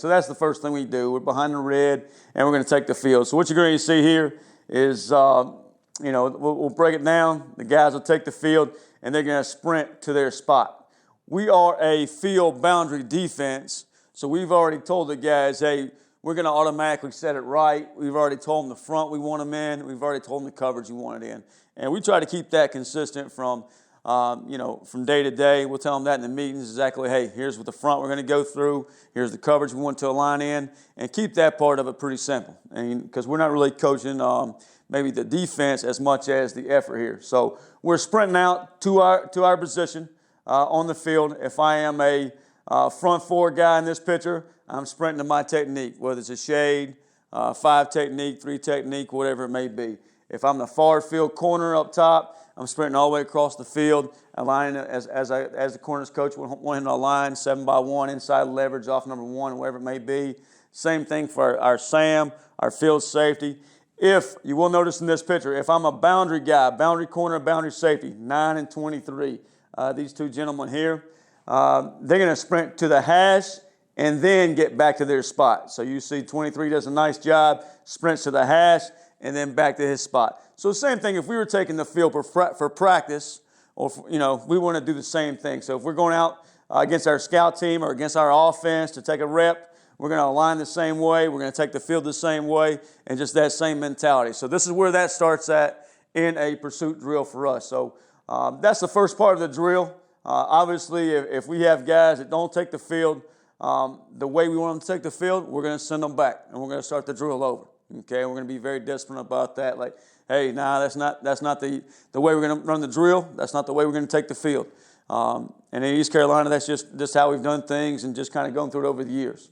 So that's the first thing we do. We're behind the red, and we're going to take the field. So what you're going to see here is, we'll break it down. The guys will take the field, and they're going to sprint to their spot. We are a field boundary defense, so we've already told the guys, hey, we're going to automatically set it right. We've already told them the front we want them in. We've already told them the coverage we want it in. And we try to keep that consistent from day to day. We'll tell them that in the meetings exactly, hey, here's what the front we're going to go through. Here's the coverage we want to align in. And keep that part of it pretty simple. Because we're not really coaching maybe the defense as much as the effort here. So we're sprinting out to our position on the field. If I am a front four guy in this picture, I'm sprinting to my technique, whether it's a shade, 5 technique, 3 technique, whatever it may be. If I'm the far field corner up top, I'm sprinting all the way across the field, aligning as the corners coach want him to align 7x1, inside leverage off number 1, whatever it may be. Same thing for our SAM, our field safety. If you will notice in this picture, if I'm a boundary guy, boundary corner, boundary safety, 9 and 23, these two gentlemen here, they're going to sprint to the hash and then get back to their spot. So you see 23 does a nice job, sprints to the hash, and then back to his spot. So same thing, if we were taking the field for practice, or we want to do the same thing. So if we're going out against our scout team or against our offense to take a rep, we're going to align the same way. We're going to take the field the same way, and just that same mentality. So this is where that starts at in a pursuit drill for us. So that's the first part of the drill. Obviously, if we have guys that don't take the field the way we want them to take the field, we're going to send them back, and we're going to start the drill over. Okay, we're going to be very disciplined about that. Like, hey, that's not the way we're going to run the drill. That's not the way we're going to take the field. And in East Carolina, that's just how we've done things and just kind of gone through it over the years.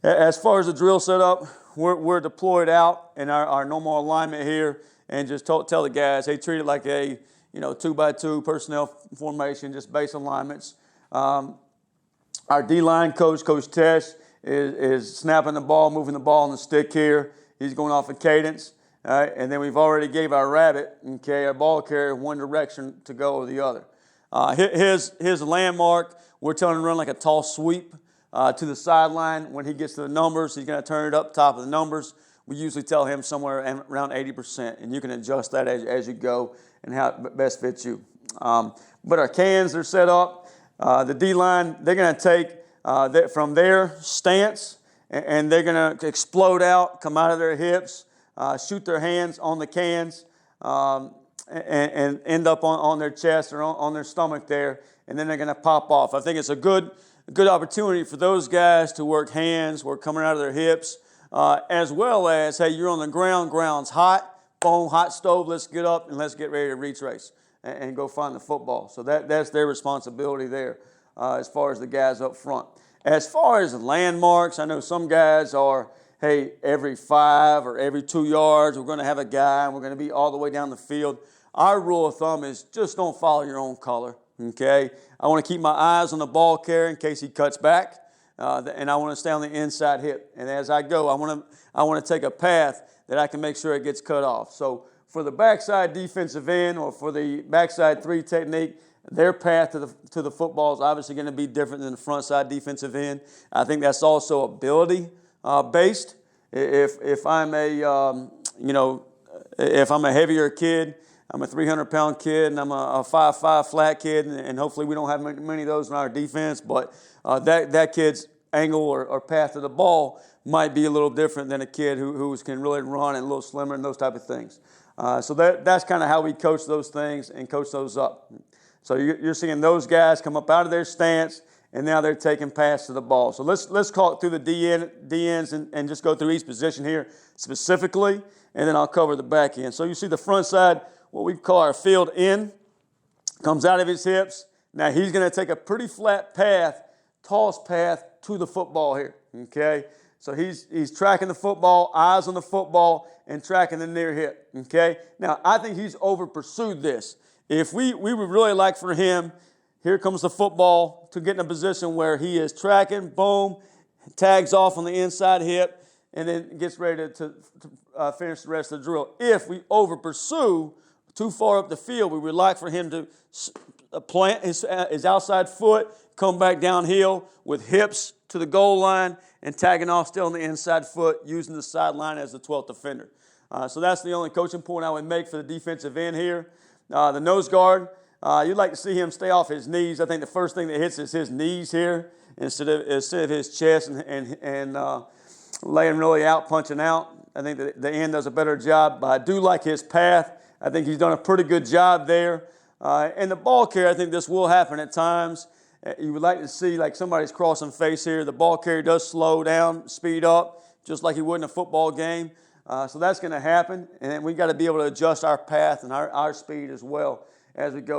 As far as the drill setup, we're deployed out in our normal alignment here, and just tell the guys, hey, treat it like a 2x2 personnel formation, just base alignments. Our D-line coach, Coach Tesh, is snapping the ball, moving the ball on the stick here. He's going off a cadence. And then we've already gave our rabbit, our ball carrier, one direction to go or the other. His landmark, we're telling him to run like a tall sweep to the sideline. When he gets to the numbers, he's going to turn it up top of the numbers. We usually tell him somewhere around 80%, and you can adjust that as you go and how it best fits you. But our cans are set up. The D-line, they're going to take from their stance, and they're going to explode out, come out of their hips, shoot their hands on the cans, and end up on their chest or on their stomach there, and then they're going to pop off. I think it's a good opportunity for those guys to work hands, work coming out of their hips, as well as, hey, you're on the ground's hot, boom, hot stove, let's get up and let's get ready to retrace and go find the football. So that's their responsibility there as far as the guys up front. As far as landmarks, I know some guys are, hey, every 5 or every 2 yards, we're going to have a guy and we're going to be all the way down the field. Our rule of thumb is just don't follow your own color, okay? I want to keep my eyes on the ball carrier in case he cuts back, and I want to stay on the inside hip. And as I go, I want to take a path that I can make sure it gets cut off. So for the backside defensive end or for the backside 3 technique, their path to the football is obviously going to be different than the front side defensive end. I think that's also ability based. If I'm a heavier kid, I'm a 300-pound kid, and I'm a 5'5" flat kid, and hopefully we don't have many of those in our defense, but that kid's angle or path to the ball might be a little different than a kid who can really run and a little slimmer and those type of things. So that's kind of how we coach those things and coach those up. So you're seeing those guys come up out of their stance, and now they're taking pass to the ball. So let's call it through the D ends and just go through each position here specifically, and then I'll cover the back end. So you see the front side, what we call our field end, comes out of his hips. Now he's going to take a pretty flat path, toss path to the football here, okay? So he's tracking the football, eyes on the football, and tracking the near hip, okay? Now, I think he's over-pursued this. If we would really like for him, here comes the football, to get in a position where he is tracking, boom, tags off on the inside hip, and then gets ready to finish the rest of the drill. If we over-pursue too far up the field, we would like for him to plant his outside foot, come back downhill with hips to the goal line and tagging off still on the inside foot, using the sideline as the 12th defender. So that's the only coaching point I would make for the defensive end here. The nose guard, you'd like to see him stay off his knees. I think the first thing that hits is his knees here instead of his chest and laying really out, punching out. I think that the end does a better job, but I do like his path. I think he's done a pretty good job there. And the ball carrier, I think this will happen at times. You would like to see like somebody's crossing face here. The ball carrier does slow down, speed up, just like he would in a football game. So that's going to happen, and we got to be able to adjust our path and our speed as well as we go.